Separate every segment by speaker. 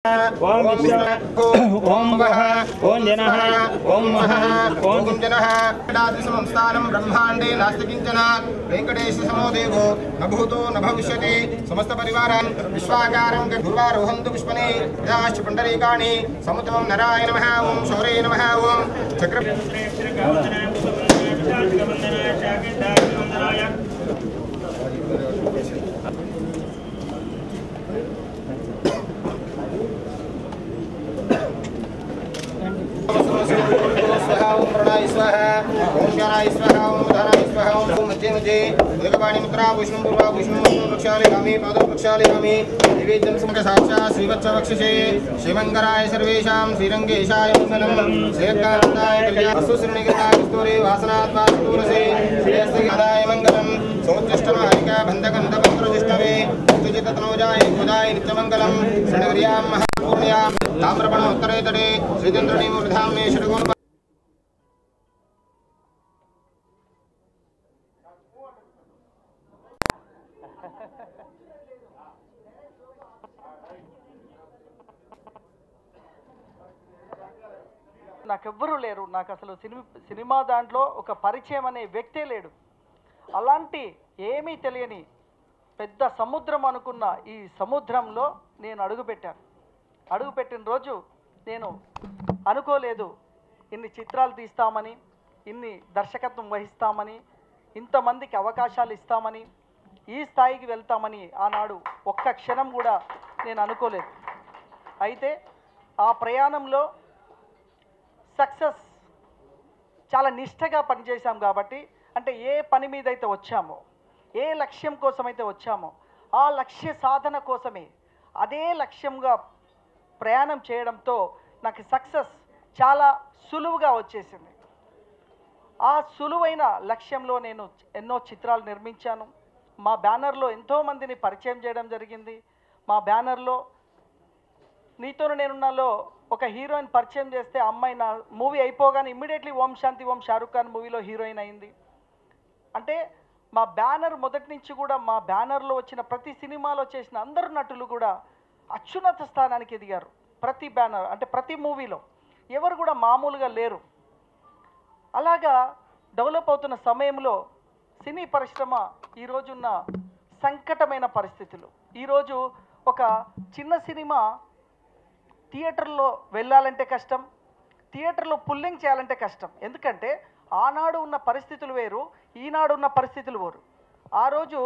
Speaker 1: ओम ओम वः ओम जनः ओम महः ओम कुञ्जनः संस्थानं ब्रह्माण्डे नास्ति किञ्चन वेंकटेशसमो देवो न भूतो न भविष्यति समस्त परिवारान् विश्वाकारं गुरुवारोहन्तु पुष्पणे याश्च पुण्डरीकाणि समुद्रं नराय नमः ओम शौर्ये नमः ओम चक्र ओम प्रणय स्वाहा ओम ज्ञानाय स्वाहा ओम धानाय स्वाहा ओम मध्य मध्य उदकपाणि मुद्रा भूषणं पूर्वा भूषणं प्रक्षालयामि पादं प्रक्षालयामि निवेद्यं समग्र साक्षात् श्रीवत्सवक्षसे शिवंकराय सर्वेषां श्रीरंगेशाय मंगलम् श्रीकान्ताय कल्याण सुश्रीनिकृताय कस्तूरे वासनात्वास्तूरसे श्रेयस्याय मंगलम् समुद्रष्टमालिका बन्धकन्धपत्रजिष्णवे सुजिततनोजाय गोदाय नित्यमंगलम् शरणगिर्यां महापूर्ण्यां ताम्रपण उत्तरे तटे श्रीचन्द्रणी मूर्धां मे षड्गुण
Speaker 2: నాకెవ్వరూ లేరు. నాకు అసలు సినిమా దాంట్లో ఒక పరిచయం అనే వ్యక్తే లేడు. అలాంటి ఏమీ తెలియని పెద్ద సముద్రం అనుకున్న ఈ సముద్రంలో నేను అడుగుపెట్టిన రోజు నేను అనుకోలేదు ఇన్ని చిత్రాలు తీస్తామని, ఇన్ని దర్శకత్వం వహిస్తామని, ఇంతమందికి అవకాశాలు ఇస్తామని, ఈ స్థాయికి వెళ్తామని ఆనాడు ఒక్క క్షణం కూడా నేను అనుకోలేదు. అయితే ఆ ప్రయాణంలో సక్సెస్ చాలా నిష్ఠగా పనిచేశాం కాబట్టి, అంటే ఏ పని మీద అయితే వచ్చామో, ఏ లక్ష్యం కోసమైతే వచ్చామో ఆ లక్ష్య సాధన కోసమే అదే లక్ష్యంగా ప్రయాణం చేయడంతో నాకు సక్సెస్ చాలా సులువుగా వచ్చేసింది. ఆ సులువైన లక్ష్యంలో నేను ఎన్నో చిత్రాలు నిర్మించాను. మా బ్యానర్లో ఎంతోమందిని పరిచయం చేయడం జరిగింది. మా బ్యానర్లో నీతోను నేనున్నాలో ఒక హీరోయిన్ పరిచయం చేస్తే అమ్మాయి నా మూవీ అయిపోగానే ఇమ్మీడియట్లీ ఓం శాంతి ఓం షారుఖ్ ఖాన్ మూవీలో హీరోయిన్ అయింది. అంటే మా బ్యానర్ మొదటి నుంచి కూడా మా బ్యానర్లో వచ్చిన ప్రతి సినిమాలో చేసిన అందరు నటులు కూడా అత్యున్నత స్థానానికి ఎదిగారు. ప్రతి బ్యానర్ అంటే ప్రతి మూవీలో ఎవరు కూడా మామూలుగా లేరు. అలాగా డెవలప్ అవుతున్న సమయంలో సినీ పరిశ్రమ ఈరోజున్న సంకటమైన పరిస్థితులు, ఈరోజు ఒక చిన్న సినిమా థియేటర్లో వెళ్ళాలంటే కష్టం, థియేటర్లో పుల్లింగ్ చేయాలంటే కష్టం. ఎందుకంటే ఆనాడు ఉన్న పరిస్థితులు వేరు, ఈనాడు ఉన్న పరిస్థితులు వేరు. ఆ రోజు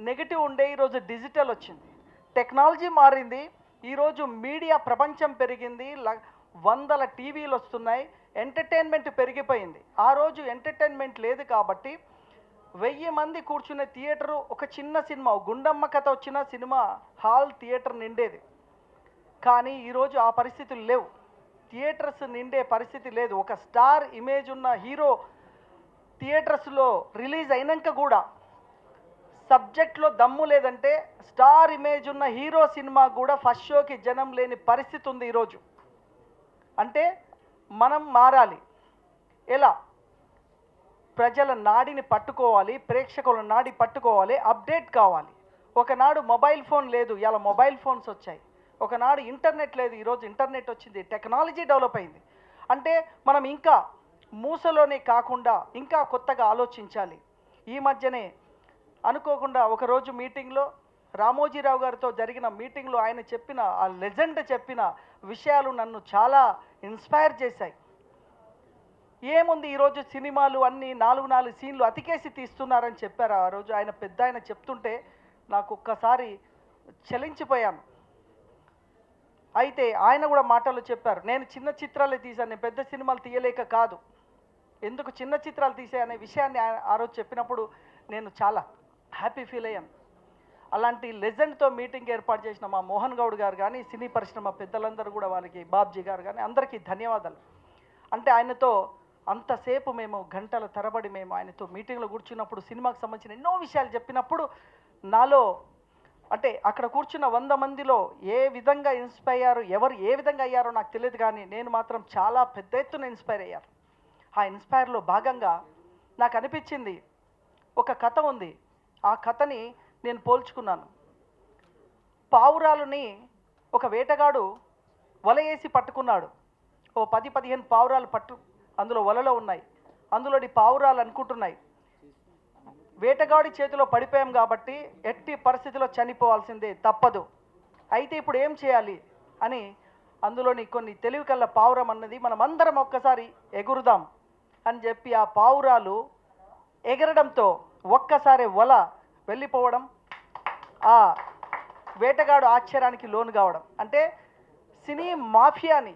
Speaker 2: నెగిటివ్ ఉండే, ఈరోజు డిజిటల్ వచ్చింది, టెక్నాలజీ మారింది, ఈరోజు మీడియా ప్రపంచం పెరిగింది, వందల టీవీలు వస్తున్నాయి, ఎంటర్టైన్మెంట్ పెరిగిపోయింది. ఆ రోజు ఎంటర్టైన్మెంట్ లేదు కాబట్టి 1000 మంది కూర్చునే థియేటరు ఒక చిన్న సినిమా, గుండమ్మ కథ వచ్చిన సినిమా హాల్ థియేటర్ నిండేది. కానీ ఈరోజు ఆ పరిస్థితులు లేవు, థియేటర్స్ నిండే పరిస్థితి లేదు. ఒక స్టార్ ఇమేజ్ ఉన్న హీరో థియేటర్స్లో రిలీజ్ అయినాక కూడా సబ్జెక్ట్లో దమ్ము లేదంటే స్టార్ ఇమేజ్ ఉన్న హీరో సినిమా కూడా ఫస్ట్ షోకి జనం లేని పరిస్థితి ఉంది ఈరోజు. అంటే మనం మారాలి. ఎలా? ప్రజల నాడిని పట్టుకోవాలి, ప్రేక్షకుల నాడి పట్టుకోవాలి, అప్డేట్ కావాలి. ఒకనాడు మొబైల్ ఫోన్ లేదు, ఇలా మొబైల్ ఫోన్స్ వచ్చాయి. ఒకనాడు ఇంటర్నెట్ లేదు, ఈరోజు ఇంటర్నెట్ వచ్చింది, టెక్నాలజీ డెవలప్ అయింది. అంటే మనం ఇంకా మూసలోనే కాకుండా ఇంకా కొత్తగా ఆలోచించాలి. ఈ మధ్యనే అనుకోకుండా ఒకరోజు మీటింగ్లో రామోజీరావు గారితో జరిగిన మీటింగ్లో ఆయన చెప్పిన ఆ లెజెండ్ చెప్పిన విషయాలు నన్ను చాలా ఇన్స్పైర్ చేశాయి. ఏముంది, ఈరోజు సినిమాలు అన్నీ 4 సీన్లు అతికేసి తీస్తున్నారని చెప్పారు. ఆ రోజు ఆయన పెద్ద ఆయన చెప్తుంటే నాకు ఒక్కసారి చలించిపోయాను. అయితే ఆయన కూడా మాటలు చెప్పారు, నేను చిన్న చిత్రాలే తీశాను, నేను పెద్ద సినిమాలు తీయలేక కాదు, ఎందుకు చిన్న చిత్రాలు తీసాయనే విషయాన్ని ఆ రోజు చెప్పినప్పుడు నేను చాలా హ్యాపీ ఫీల్ అయ్యాను. అలాంటి లెజెండ్తో మీటింగ్ ఏర్పాటు చేసిన మా మోహన్ గౌడ్ గారు కానీ, సినీ పరిశ్రమ పెద్దలందరూ కూడా, వాళ్ళకి బాబ్జీ గారు కానీ అందరికీ ధన్యవాదాలు. అంటే ఆయనతో అంతసేపు మేము గంటల తరబడి మేము ఆయనతో మీటింగ్లో కూర్చున్నప్పుడు సినిమాకి సంబంధించిన ఎన్నో విషయాలు చెప్పినప్పుడు నాలో అంటే అక్కడ కూర్చున్న 100 మందిలో ఏ విధంగా ఎవరు ఏ విధంగా అయ్యారో నాకు తెలియదు, కానీ నేను మాత్రం చాలా పెద్ద ఎత్తున ఇన్స్పైర్ అయ్యాను. ఆ ఇన్స్పైర్లో భాగంగా నాకు అనిపించింది, ఒక కథ ఉంది, ఆ కథని నేను పోల్చుకున్నాను. పావురాలని ఒక వేటగాడు వల వేసి పట్టుకున్నాడు. ఓ 10-15 పావురాలు అందులో వలలో ఉన్నాయి. అందులోని పావురాలు అనుకుంటున్నాయి, వేటగాడి చేతిలో పడిపోయాం కాబట్టి ఎట్టి పరిస్థితిలో చనిపోవాల్సిందే, తప్పదు. అయితే ఇప్పుడు ఏం చేయాలి అని అందులోని కొన్ని తెలివి కల్ల పావురం అన్నది, మనం అందరం ఒక్కసారి ఎగురుదాం అని చెప్పి ఆ పావురాలు ఎగరడంతో ఒక్కసారి వల వెళ్ళిపోవడం, ఆ వేటగాడు ఆశ్చర్యానికి లోను కావడం. అంటే సినీ మాఫియాని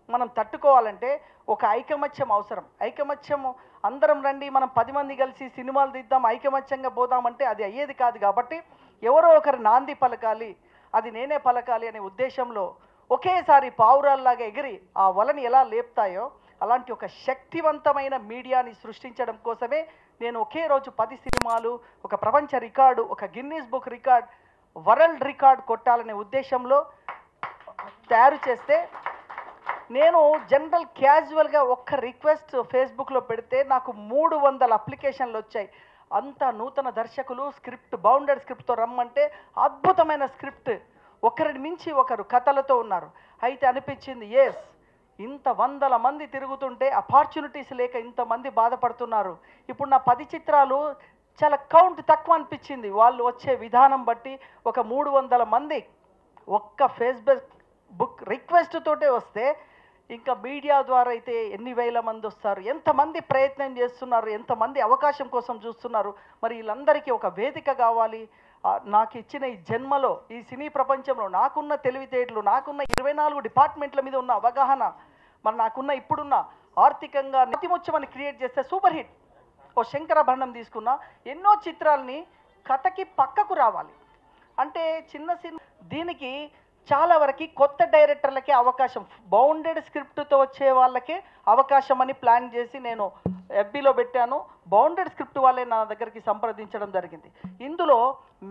Speaker 2: మనం తట్టుకోవాలంటే ఒక ఐకమత్యం అవసరం. ఐకమత్యం, అందరం రండి మనం 10 మంది కలిసి సినిమాలు తీద్దాం, ఐకమత్యంగా పోదామంటే అది అయ్యేది కాదు. కాబట్టి ఎవరో ఒకరు నాంది పలకాలి, అది నేనే పలకాలి అనే ఉద్దేశంలో ఒకేసారి పావురాల్లాగా ఎగిరి ఆ వలని ఎలా లేపుతాయో అలాంటి ఒక శక్తివంతమైన మీడియాని సృష్టించడం కోసమే నేను ఒకే రోజు 10 సినిమాలు, ఒక ప్రపంచ రికార్డు, ఒక Guinness book record, world record కొట్టాలనే ఉద్దేశంలో తయారు చేస్తే, నేను జనరల్ క్యాజువల్గా ఒక్క రిక్వెస్ట్ ఫేస్బుక్లో పెడితే నాకు 300 అప్లికేషన్లు వచ్చాయి. అంత నూతన దర్శకులు స్క్రిప్ట్, బౌండెడ్ స్క్రిప్ట్తో రమ్మంటే అద్భుతమైన స్క్రిప్ట్, ఒకరిని మించి ఒకరు కథలతో ఉన్నారు. అయితే అనిపించింది, ఎస్, ఇంత 100 మంది తిరుగుతుంటే ఆపర్చునిటీస్ లేక ఇంతమంది బాధపడుతున్నారు. ఇప్పుడు నా 10 చిత్రాలు చాలా కౌంట్ తక్కువ అనిపించింది. వాళ్ళు వచ్చే విధానం బట్టి ఒక 300 మంది ఒక్క ఫేస్బుక్ రిక్వెస్ట్ తోటే వస్తే, ఇంకా మీడియా ద్వారా అయితే ఎన్ని వేల మంది వస్తారు, ఎంతమంది ప్రయత్నం చేస్తున్నారు, ఎంతమంది అవకాశం కోసం చూస్తున్నారు. మరి వీళ్ళందరికీ ఒక వేదిక కావాలి. నాకు ఇచ్చిన ఈ జన్మలో, ఈ సినీ ప్రపంచంలో నాకున్న తెలివితేటలు, నాకున్న 24 డిపార్ట్మెంట్ల మీద ఉన్న అవగాహన, మరి నాకున్న ఇప్పుడున్న ఆర్థికంగా నితిముత్యమని క్రియేట్ చేస్తే సూపర్ హిట్. ఓ శంకరాభరణం తీసుకున్నా, ఎన్నో చిత్రాలని కథకి పక్కకు రావాలి అంటే చిన్న సినిమా, దీనికి చాలా వరకు కొత్త డైరెక్టర్లకే అవకాశం, బౌండెడ్ స్క్రిప్ట్తో వచ్చే వాళ్ళకే అవకాశం అని ప్లాన్ చేసి నేను ఎఫ్బీలో పెట్టాను. బౌండెడ్ స్క్రిప్ట్ వాళ్ళే నా దగ్గరికి సంప్రదించడం జరిగింది. ఇందులో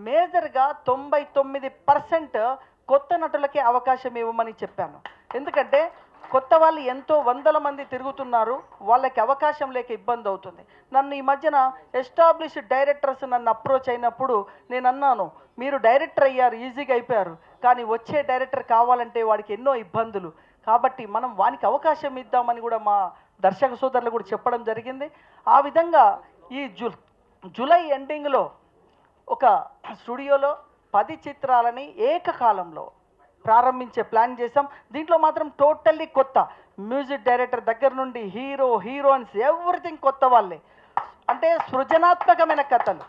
Speaker 2: మేజర్గా 99% కొత్త నటులకే అవకాశం ఇవ్వమని చెప్పాను. ఎందుకంటే కొత్త వాళ్ళు ఎంతో 100 మంది తిరుగుతున్నారు, వాళ్ళకి అవకాశం లేక ఇబ్బంది అవుతుంది. నన్ను ఈ మధ్యన ఎస్టాబ్లిష్డ్ డైరెక్టర్స్ నన్ను అప్రోచ్ అయినప్పుడు నేను అన్నాను, మీరు డైరెక్టర్ అయ్యారు, ఈజీగా అయిపోయారు, కానీ వచ్చే డైరెక్టర్ కావాలంటే వాడికి ఎన్నో ఇబ్బందులు, కాబట్టి మనం వానికి అవకాశం ఇద్దామని కూడా మా దర్శక సోదరులు కూడా చెప్పడం జరిగింది. ఆ విధంగా ఈ జూలై ఎండింగ్లో ఒక స్టూడియోలో 10 చిత్రాలని ఏకకాలంలో ప్రారంభించే ప్లాన్ చేసాం. దీంట్లో మాత్రం టోటల్లీ కొత్త, మ్యూజిక్ డైరెక్టర్ దగ్గర నుండి హీరో, హీరోయిన్స్, ఎవ్రీథింగ్ కొత్త వాళ్ళే. అంటే సృజనాత్మకమైన కథలు,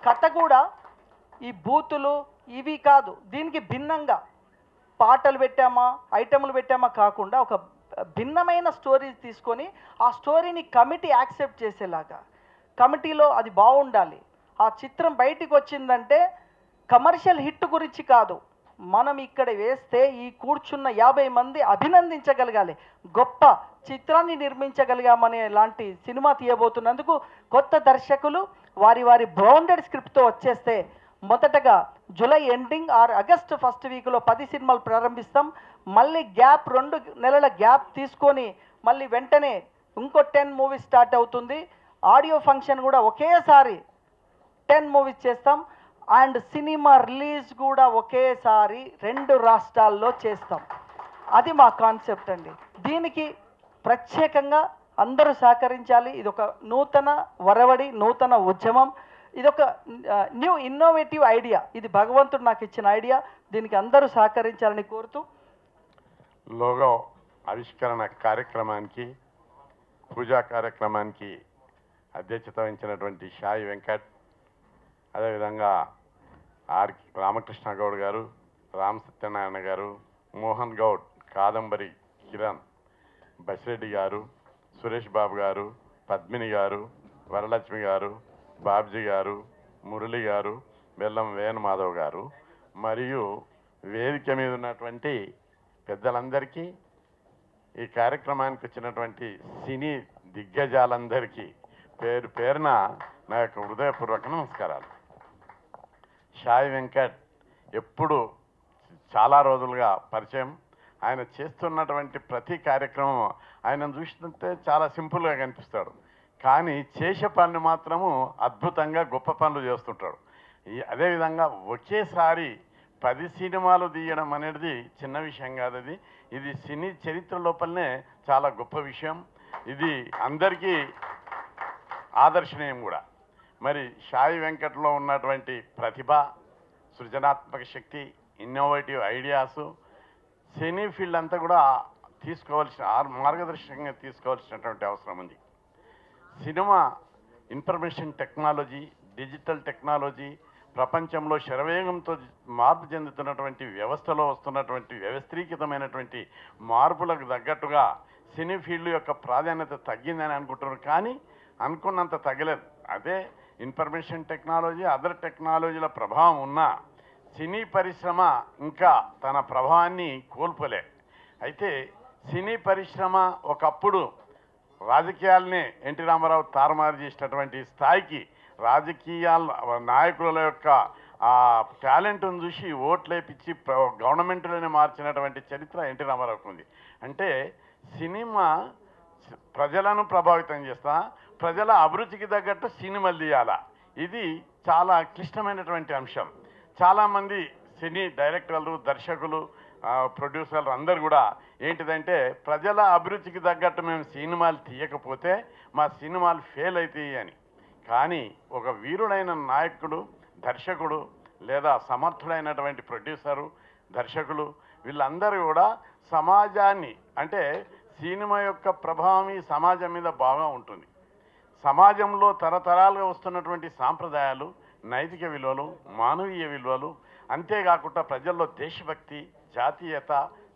Speaker 2: కథ కూడా ఈ బూతులు ఇవి కాదు, దీనికి భిన్నంగా పాటలు పెట్టామా, ఐటెంలు పెట్టామా కాకుండా ఒక భిన్నమైన స్టోరీ తీసుకొని ఆ స్టోరీని కమిటీ యాక్సెప్ట్ చేసేలాగా, కమిటీలో అది బాగుండాలి. ఆ చిత్రం బయటికి వచ్చిందంటే కమర్షియల్ హిట్ గురించి కాదు, మనం ఇక్కడ వేస్తే ఈ కూర్చున్న 50 మంది అభినందించగలగాలి, గొప్ప చిత్రాన్ని నిర్మించగలిగామనే లాంటి సినిమా తీయబోతున్నందుకు కొత్త దర్శకులు వారి వారి బౌండెడ్ స్క్రిప్ట్తో వచ్చేస్తే మొదటగా July ending or August first వీక్లో 10 సినిమాలు ప్రారంభిస్తాం. మళ్ళీ గ్యాప్ 2 నెలల గ్యాప్ తీసుకొని మళ్ళీ వెంటనే ఇంకో 10 మూవీస్ స్టార్ట్ అవుతుంది. ఆడియో ఫంక్షన్ కూడా ఒకేసారి 10 మూవీస్ చేస్తాం. అండ్ సినిమా రిలీజ్ కూడా ఒకేసారి 2 రాష్ట్రాల్లో చేస్తాం. అది మా కాన్సెప్ట్ అండి. దీనికి ప్రత్యేకంగా అందరూ సహకరించాలి. ఇదొక నూతన వరవడి, నూతన ఉద్యమం, ఇదొక న్యూ ఇన్నోవేటివ్ ఐడియా. ఇది భగవంతుడు నాకు ఇచ్చిన ఐడియా. దీనికి అందరూ సహకరించాలని కోరుతూ,
Speaker 3: లోగో ఆవిష్కరణ కార్యక్రమానికి, పూజా కార్యక్రమానికి అధ్యక్షత వహించినటువంటి షాయి వెంకట్, అదేవిధంగా ఆర్ రామకృష్ణ గౌడ్ గారు, రామ్ సత్యనారాయణ గారు, మోహన్ గౌడ్, కాదంబరి కిరణ్, బసిరెడ్డి గారు, సురేష్ బాబు గారు, పద్మిని గారు, వరలక్ష్మి గారు, బాబ్జీ గారు, మురళి గారు, బెల్లం వేణుమాధవ్ గారు, మరియు వేదిక మీద ఉన్నటువంటి పెద్దలందరికీ, ఈ కార్యక్రమానికి వచ్చినటువంటి సినీ దిగ్గజాలందరికీ పేరు పేరున నా యొక్క హృదయపూర్వక నమస్కారాలు. షాయి వెంకట్ ఎప్పుడు చాలా రోజులుగా పరిచయం. ఆయన చేస్తున్నటువంటి ప్రతి కార్యక్రమం ఆయనను చూస్తుంటే చాలా సింపుల్గా కనిపిస్తాడు, కానీ చేసే పనులు మాత్రము అద్భుతంగా గొప్ప పనులు చేస్తుంటాడు. అదేవిధంగా ఒకేసారి 10 సినిమాలు తీయడం అనేది చిన్న విషయం కాదు. ఇది సినీ చరిత్ర లోపలనే చాలా గొప్ప విషయం. ఇది అందరికీ ఆదర్శనీయం కూడా. మరి సాయి వెంకట్లో ఉన్నటువంటి ప్రతిభ, సృజనాత్మక శక్తి, ఇన్నోవేటివ్ ఐడియాసు సినీ ఫీల్డ్ అంతా కూడా మార్గదర్శకంగా తీసుకోవాల్సినటువంటి అవసరం ఉంది. Cinema information technology, digital technology ప్రపంచంలో శరవేగంతో మార్పు చెందుతున్నటువంటి వ్యవస్థలో వస్తున్నటువంటి వ్యవస్థీకృతమైనటువంటి మార్పులకు తగ్గట్టుగా సినీ ఫీల్డ్ యొక్క ప్రాధాన్యత తగ్గిందని అనుకుంటున్నారు. కానీ అనుకున్నంత తగ్గలేదు. అదే ఇన్ఫర్మేషన్ టెక్నాలజీ, అదర్ టెక్నాలజీల ప్రభావం ఉన్నా సినీ పరిశ్రమ ఇంకా తన ప్రభావాన్ని కోల్పోలే. అయితే సినీ పరిశ్రమ ఒకప్పుడు రాజకీయాలనే ఎన్టీ రామారావు తారుమారు చేసినటువంటి స్థాయికి రాజకీయాల నాయకుల యొక్క టాలెంట్ను చూసి ఓట్లేపించి గవర్నమెంట్లోనే మార్చినటువంటి చరిత్ర ఎన్టీ రామారావుకు ఉంది. అంటే సినిమా ప్రజలను ప్రభావితం చేస్తా, ప్రజల అభిరుచికి తగ్గట్టు సినిమాలు తీయాలా, ఇది చాలా క్లిష్టమైనటువంటి అంశం. చాలామంది సినీ డైరెక్టర్లు, దర్శకులు, ప్రొడ్యూసర్లు అందరు కూడా ఏంటిదంటే ప్రజల అభిరుచికి తగ్గట్టు మేము సినిమాలు తీయకపోతే మా సినిమాలు ఫెయిల్ అవుతాయి అని. కానీ ఒక వీరుడైన నాయకుడు, దర్శకుడు లేదా సమర్థుడైనటువంటి ప్రొడ్యూసరు, దర్శకులు వీళ్ళందరూ కూడా సమాజాన్ని, అంటే సినిమా యొక్క ప్రభావం ఈ సమాజం మీద బాగా ఉంటుంది. సమాజంలో తరతరాలుగా వస్తున్నటువంటి సాంప్రదాయాలు, నైతిక విలువలు, మానవీయ విలువలు, అంతేకాకుండా ప్రజల్లో దేశభక్తి, జాతీయత,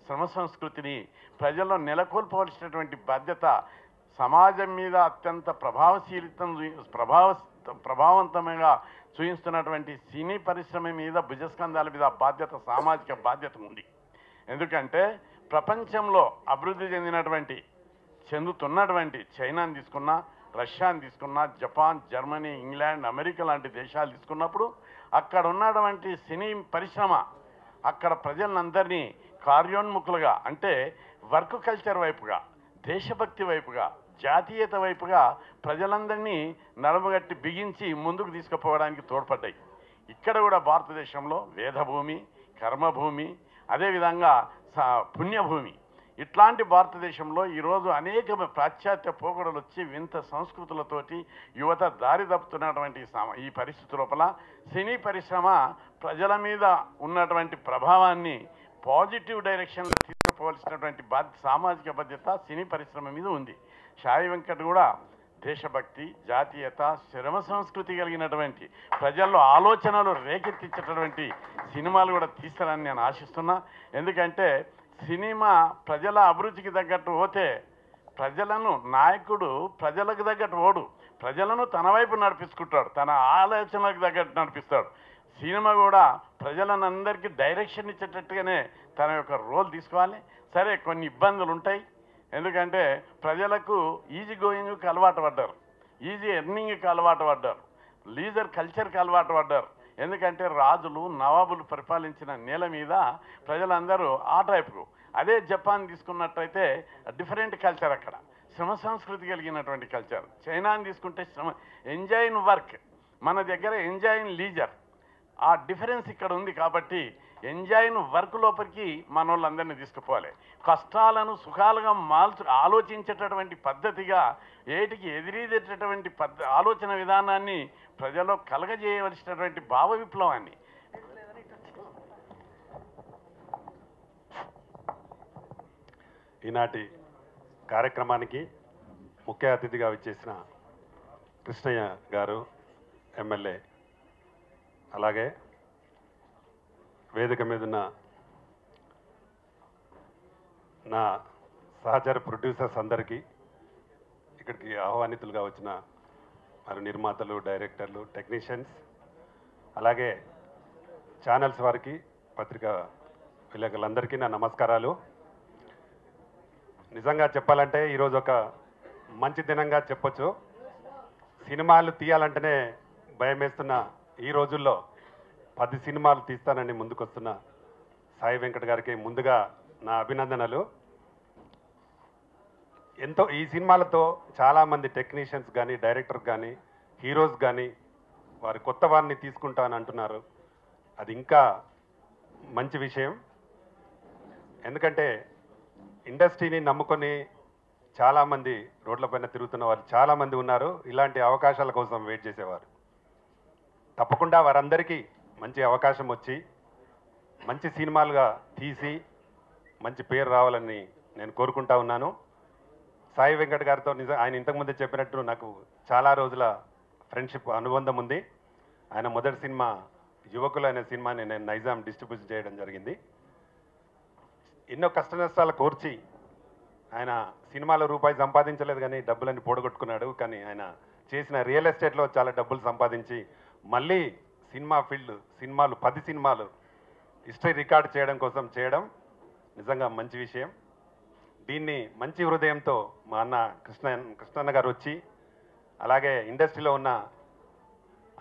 Speaker 3: శ్రమ సంస్కృతిని ప్రజల్లో నెలకొల్పవలసినటువంటి బాధ్యత సమాజం మీద అత్యంత ప్రభావవంతంగా చూపిస్తున్నటువంటి సినీ పరిశ్రమ మీద, భుజస్కంధాల మీద బాధ్యత, సామాజిక బాధ్యత ఉంది. ఎందుకంటే ప్రపంచంలో అభివృద్ధి చెందుతున్నటువంటి చైనాని తీసుకున్నా, రష్యాని తీసుకున్నా, జపాన్, జర్మనీ, ఇంగ్లాండ్, అమెరికా లాంటి దేశాలు తీసుకున్నప్పుడు అక్కడ ఉన్నటువంటి సినీ పరిశ్రమ అక్కడ ప్రజలందరినీ కార్యోన్ముఖులుగా, అంటే వర్క్ కల్చర్ వైపుగా, దేశభక్తి వైపుగా, జాతీయత వైపుగా ప్రజలందరినీ నడుమగట్టి బిగించి ముందుకు తీసుకుపోవడానికి తోడ్పడ్డాయి. ఇక్కడ కూడా భారతదేశంలో వేదభూమి, కర్మభూమి, అదేవిధంగా పుణ్యభూమి, ఇట్లాంటి భారతదేశంలో ఈరోజు అనేక పాశ్చాత్య పోకడలు వచ్చి వింత సంస్కృతులతోటి యువత దారి తప్పుతున్నటువంటి ఈ పరిస్థితి లోపల సినీ పరిశ్రమ ప్రజల మీద ఉన్నటువంటి ప్రభావాన్ని పాజిటివ్ డైరెక్షన్లో తీసుకుపోవాల్సినటువంటి సామాజిక బాధ్యత సినీ పరిశ్రమ మీద ఉంది. సాయి వెంకట్ కూడా దేశభక్తి, జాతీయత, శ్రమ సంస్కృతి కలిగినటువంటి ప్రజల్లో ఆలోచనలు రేకెత్తించేటటువంటి సినిమాలు కూడా తీస్తారని నేను ఆశిస్తున్నా. ఎందుకంటే సినిమా ప్రజల అభిరుచికి తగ్గట్టు పోతే ప్రజలను, నాయకుడు ప్రజలకు తగ్గట్టు ఓడు, ప్రజలను తన వైపు నడిపించుకుంటాడు, తన ఆలోచనలకు తగ్గట్టు నడిపిస్తాడు. సినిమా కూడా ప్రజలను అందరికీ డైరెక్షన్ ఇచ్చేటట్టుగానే తన యొక్క రోల్ తీసుకోవాలి. సరే, కొన్ని ఇబ్బందులు ఉంటాయి. ఎందుకంటే ప్రజలకు ఈజీ గోయింగ్కి అలవాటు పడ్డారు, ఈజీ ఎర్నింగ్కి అలవాటు పడ్డారు, లీజర్ కల్చర్కి అలవాటు పడ్డారు. ఎందుకంటే రాజులు, నవాబులు పరిపాలించిన నేల మీద ప్రజలందరూ ఆ టైపు. అదే జపాన్ తీసుకున్నట్టయితే డిఫరెంట్ కల్చర్, అక్కడ శ్రమ సంస్కృతి కలిగినటువంటి కల్చర్. చైనాని తీసుకుంటే ఎంజాయ్ ఇన్ వర్క్, మన దగ్గర ఎంజాయ్ ఇన్ లీజర్. ఆ డిఫరెన్స్ ఇక్కడ ఉంది. కాబట్టి ఎంజాయ్ ఇన్ వర్క్ లోపలికి మన వాళ్ళందరినీ తీసుకుపోవాలి. కష్టాలను సుఖాలుగా ఆలోచించేటటువంటి పద్ధతిగా, ఏటికి ఎదిరీదేటటువంటి ఆలోచన విధానాన్ని ప్రజల్లో కలగజేయవలసినటువంటి భావ విప్లవాన్ని.
Speaker 4: ఈనాటి కార్యక్రమానికి ముఖ్య అతిథిగా విచ్చేసిన కృష్ణయ్య గారు, ఎమ్మెల్యే, అలాగే వేదిక మీద ఉన్న నా సహచర ప్రొడ్యూసర్స్ అందరికీ, ఇక్కడికి ఆహ్వానితులుగా వచ్చిన మరి నిర్మాతలు, డైరెక్టర్లు, టెక్నీషియన్స్, అలాగే ఛానల్స్ వారికి, పత్రికా విలేకరులందరికీ నా నమస్కారాలు. నిజంగా చెప్పాలంటే ఈరోజు ఒక మంచి దినంగా చెప్పొచ్చు. సినిమాలు తీయాలంటేనే భయం వేస్తున్న ఈ రోజుల్లో 10 సినిమాలు తీస్తానని ముందుకొస్తున్న సాయి వెంకట్ గారికి ముందుగా నా అభినందనలు. ఎంతో ఈ సినిమాలతో చాలామంది టెక్నీషియన్స్ కానీ, డైరెక్టర్స్ కానీ, హీరోస్ కానీ వారి కొత్త వారిని తీసుకుంటానని అంటున్నారు. అది ఇంకా మంచి విషయం. ఎందుకంటే ఇండస్ట్రీని నమ్ముకొని చాలామంది రోడ్లపైన తిరుగుతున్న వారు చాలామంది ఉన్నారు. ఇలాంటి అవకాశాల కోసం వెయిట్ చేసేవారు. తప్పకుండా వారందరికీ మంచి అవకాశం వచ్చి మంచి సినిమాలుగా తీసి మంచి పేరు రావాలని నేను కోరుకుంటా ఉన్నాను. సాయి వెంకట్ గారితో ఆయన ఇంతకుముందే చెప్పినట్టు నాకు చాలా రోజుల ఫ్రెండ్షిప్ అనుబంధం ఉంది. ఆయన మొదటి సినిమా యువకులు అనే సినిమాని నేను నైజాం డిస్ట్రిబ్యూట్ చేయడం జరిగింది. ఎన్నో కష్ట నష్టాలు కోర్చి ఆయన సినిమాలో రూపాయి సంపాదించలేదు, కానీ డబ్బులన్నీ పోడగొట్టుకున్నాడు. కానీ ఆయన చేసిన రియల్ ఎస్టేట్లో చాలా డబ్బులు సంపాదించి మళ్ళీ సినిమా ఫీల్డ్ సినిమాలు 10 సినిమాలు హిస్టరీ రికార్డ్ చేయడం కోసం చేయడం నిజంగా మంచి విషయం. దీన్ని మంచి హృదయంతో మా అన్న కృష్ణన్న గారు వచ్చి, అలాగే ఇండస్ట్రీలో ఉన్న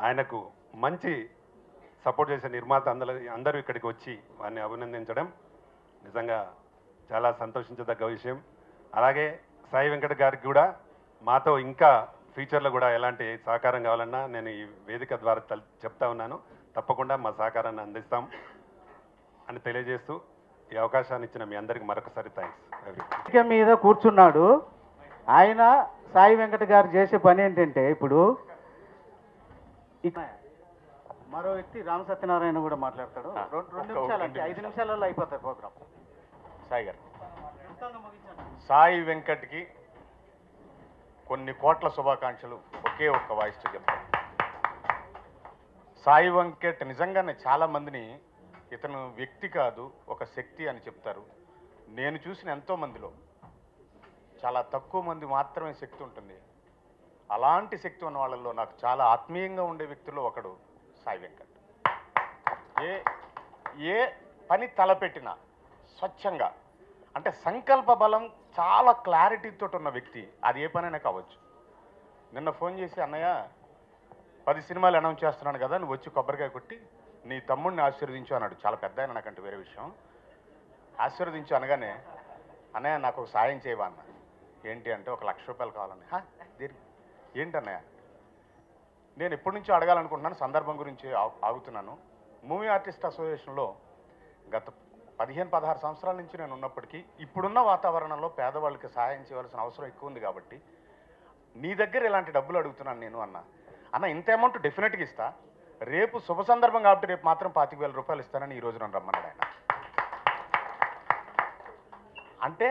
Speaker 4: ఆయనకు మంచి సపోర్ట్ చేసే నిర్మాత అందరూ ఇక్కడికి వచ్చి వారిని అభినందించడం నిజంగా చాలా సంతోషించదగ్గ విషయం. అలాగే సాయి వెంకట్ గారికి కూడా మాతో ఇంకా ఫ్యూచర్లో కూడా ఎలాంటి సహకారం కావాలన్నా నేను ఈ వేదిక ద్వారా చెప్తా ఉన్నాను. తప్పకుండా మా సహకారాన్ని అందిస్తాం అని తెలియజేస్తూ ఈ అవకాశాన్ని ఇచ్చిన మీ అందరికీ మరొకసారి థ్యాంక్స్.
Speaker 5: వేదిక మీద కూర్చున్నాడు ఆయన. సాయి వెంకట్ గారు చేసే పని ఏంటంటే, ఇప్పుడు మరో వ్యక్తి రామ సత్యనారాయణ కూడా మాట్లాడతాడు. 2 నిమిషాలు అంటే 5 నిమిషాలలో అయిపోతాయి ప్రోగ్రామ్.
Speaker 6: సాయి గారు, సాయి వెంకట్కి కొన్ని కోట్ల శుభాకాంక్షలు ఒకే ఒక్క వాయిస్తో చెప్తాను. సాయి వెంకట్ నిజంగానే చాలా మందిని ఇతను వ్యక్తి కాదు ఒక శక్తి అని చెప్తారు. నేను చూసిన ఎంతో మందిలో చాలా తక్కువ మంది మాత్రమే శక్తి ఉంటుంది. అలాంటి శక్తి ఉన్న వాళ్ళల్లో నాకు చాలా ఆత్మీయంగా ఉండే వ్యక్తుల్లో ఒకడు సాయి వెంకట్. ఏ పని తలపెట్టినా స్వచ్ఛంగా, అంటే సంకల్ప బలం చాలా క్లారిటీతో ఉన్న వ్యక్తి. అది ఏ పనైనా కావచ్చు. నిన్న ఫోన్ చేసి, అన్నయ్య 10 సినిమాలు అనౌన్స్ చేస్తున్నాను కదా, నువ్వు వచ్చి కొబ్బరికాయ కొట్టి నీ తమ్ముడిని ఆశీర్వదించు అన్నాడు. చాలా పెద్ద ఆయన, నాకంటే వేరే విషయం. ఆశీర్వదించు అనగానే, అన్నయ్య నాకు ఒక సాయం చేయవా అన్న. ఏంటి అంటే, 1 లక్ష రూపాయలు కావాలన్నయ్య. ఏంటన్నయ్య? నేను ఎప్పటి నుంచో అడగాలనుకుంటున్నాను, సందర్భం గురించి ఆగుతున్నాను. మూవీ ఆర్టిస్ట్ అసోసియేషన్లో గత 15-16 సంవత్సరాల నుంచి నేను ఉన్నప్పటికీ ఇప్పుడున్న వాతావరణంలో పేదవాళ్ళకి సహాయం చేయవలసిన అవసరం ఎక్కువ ఉంది కాబట్టి నీ దగ్గర ఇలాంటి డబ్బులు అడుగుతున్నాను నేను అన్న ఇంత అమౌంట్ డెఫినెట్గా ఇస్తా, రేపు శుభ సందర్భం కాబట్టి రేపు మాత్రం 25,000 రూపాయలు ఇస్తానని ఈరోజు నన్ను రమ్మన్నాడు ఆయన. అంటే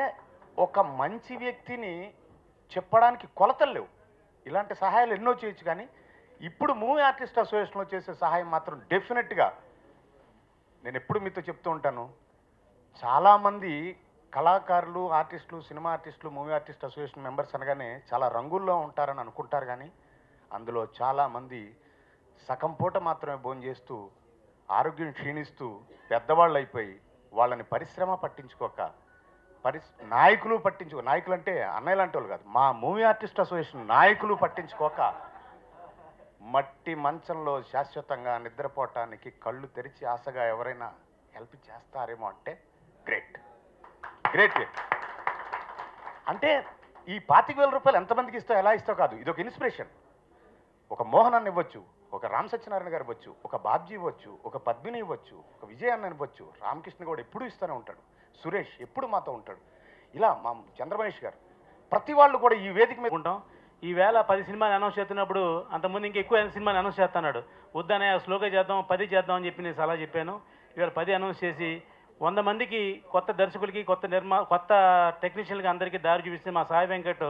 Speaker 6: ఒక మంచి వ్యక్తిని చెప్పడానికి కొలతలు లేవు. ఇలాంటి సహాయాలు ఎన్నో చేయొచ్చు, కానీ ఇప్పుడు మూవీ ఆర్టిస్ట్ అసోసియేషన్లో చేసే సహాయం మాత్రం డెఫినెట్గా నేను ఎప్పుడు మీతో చెప్తూ ఉంటాను. చాలామంది కళాకారులు, ఆర్టిస్టులు, సినిమా ఆర్టిస్టులు, మూవీ ఆర్టిస్ట్ అసోసియేషన్ మెంబర్స్ అనగానే చాలా రంగుల్లో ఉంటారని అనుకుంటారు, కానీ అందులో చాలామంది సగం పూట మాత్రమే భోజనం చేస్తూ ఆరోగ్యం క్షీణిస్తూ పెద్దవాళ్ళు అయిపోయి వాళ్ళని పరిశ్రమ పట్టించుకోక నాయకులు నాయకులు అంటే అన్నయ్య లాంటి వాళ్ళు కాదు, మా మూవీ ఆర్టిస్ట్ అసోసియేషన్ నాయకులు పట్టించుకోక మట్టి మంచంలో శాశ్వతంగా నిద్రపోవటానికి కళ్ళు తెరిచి ఆశగా ఎవరైనా హెల్ప్ చేస్తారేమో అంటే గ్రేట్. అంటే ఈ 25,000 రూపాయలు ఎంతమందికి ఇస్తావు, ఎలా ఇస్తావు కాదు, ఇది ఒక ఇన్స్పిరేషన్. ఒక మోహన్ అన్న ఇవ్వచ్చు, ఒక రామ్ సత్యనారాయణ గారు ఇవ్వచ్చు, ఒక బాబ్జీ ఇవ్వచ్చు, ఒక పద్మిని ఇవ్వచ్చు, ఒక విజయ్ అన్న ఇవ్వచ్చు, రామకృష్ణ కూడా ఎప్పుడూ ఇస్తూనే ఉంటాడు, సురేష్ ఎప్పుడు మాతో ఉంటాడు, ఇలా మా చంద్రమహేష్ గారు, ప్రతి వాళ్ళు కూడా ఈ వేదిక మీద
Speaker 7: ఉంటాం. ఈవేళ 10 సినిమాలు అనౌన్స్ చేస్తున్నప్పుడు అంతకుముందు ఇంకా ఎక్కువ సినిమాలు అనౌన్స్ చేస్తున్నాడు. వద్దనే స్లోగా చేద్దాం, 10 చేద్దాం అని చెప్పి నేను సలహా చెప్పాను. ఇవాళ 10 అనౌన్స్ చేసి 100 మందికి, కొత్త దర్శకులకి, కొత్త టెక్నీషియన్లకి అందరికీ దారి చూపిస్తే మా సాయి వెంకట్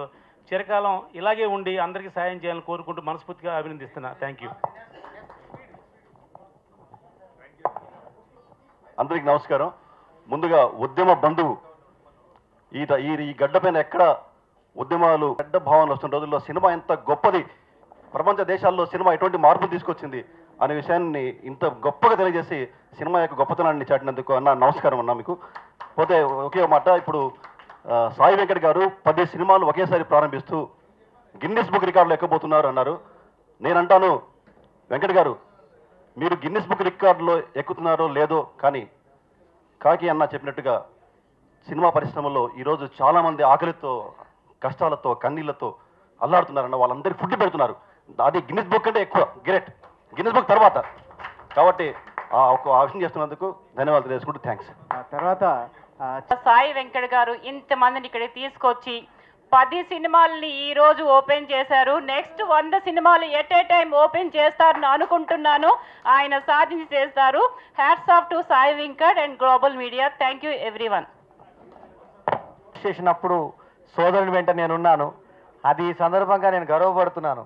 Speaker 7: చిరకాలం ఇలాగే ఉండి అందరికీ సాయం చేయాలని కోరుకుంటూ మనస్ఫూర్తిగా అభినందిస్తున్నా. Thank you.
Speaker 8: అందరికీ నమస్కారం. ముందుగా ఉద్యమ బంధువు ఈ గడ్డ పైన ఎక్కడ ఉద్యమాలు గడ్డ భావనలు వస్తున్న రోజుల్లో సినిమా ఎంత గొప్పది, ప్రపంచ దేశాల్లో సినిమా ఎటువంటి మార్పులు తీసుకొచ్చింది అనే విషయాన్ని ఇంత గొప్పగా తెలియజేసి సినిమా యొక్క గొప్పతనాన్ని చాటినందుకు అన్న నమస్కారం అన్నా మీకు. పోతే ఒకే మాట, ఇప్పుడు సాయి వెంకట్ గారు 10 సినిమాలు ఒకేసారి ప్రారంభిస్తూ గిన్నిస్ బుక్ రికార్డులు ఎక్కబోతున్నారు అన్నారు. నేనంటాను, వెంకట్ గారు మీరు గిన్నిస్ బుక్ రికార్డులో ఎక్కుతున్నారో లేదో, కానీ కాకి అన్న చెప్పినట్టుగా సినిమా పరిశ్రమలో ఈరోజు చాలామంది ఆకలితో, కష్టాలతో, కన్నీళ్లతో అల్లాడుతున్నారన్న వాళ్ళందరికీ ఫుడ్ పెడుతున్నారు. అది గిన్నిస్ బుక్ అంటే ఎక్కువ గ్రేట్, గిన్నిస్ బుక్ తర్వాత. కాబట్టి ఆ విషయం చేస్తున్నందుకు ధన్యవాదాలు తెలుసుకుంటూ థ్యాంక్స్.
Speaker 5: తర్వాత
Speaker 9: సాయి వెంకట్ గారు ఇంతమందిని ఇక్కడికి తీసుకొచ్చి 10 సినిమాలని ఈ రోజు ఓపెన్ చేశారు. నెక్స్ట్ 100 సినిమాలు ఎట్ ఏ టైం ఓపెన్ చేస్తారని అనుకుంటున్నాను. ఆయన సాధించి చేస్తారు. Hats off to Sai Venkat and global media. Thank you everyone.
Speaker 10: చేసినప్పుడు సోదరుని వెంట నేనున్నాను. అది ఈ సందర్భంగా నేను గర్వపడుతున్నాను.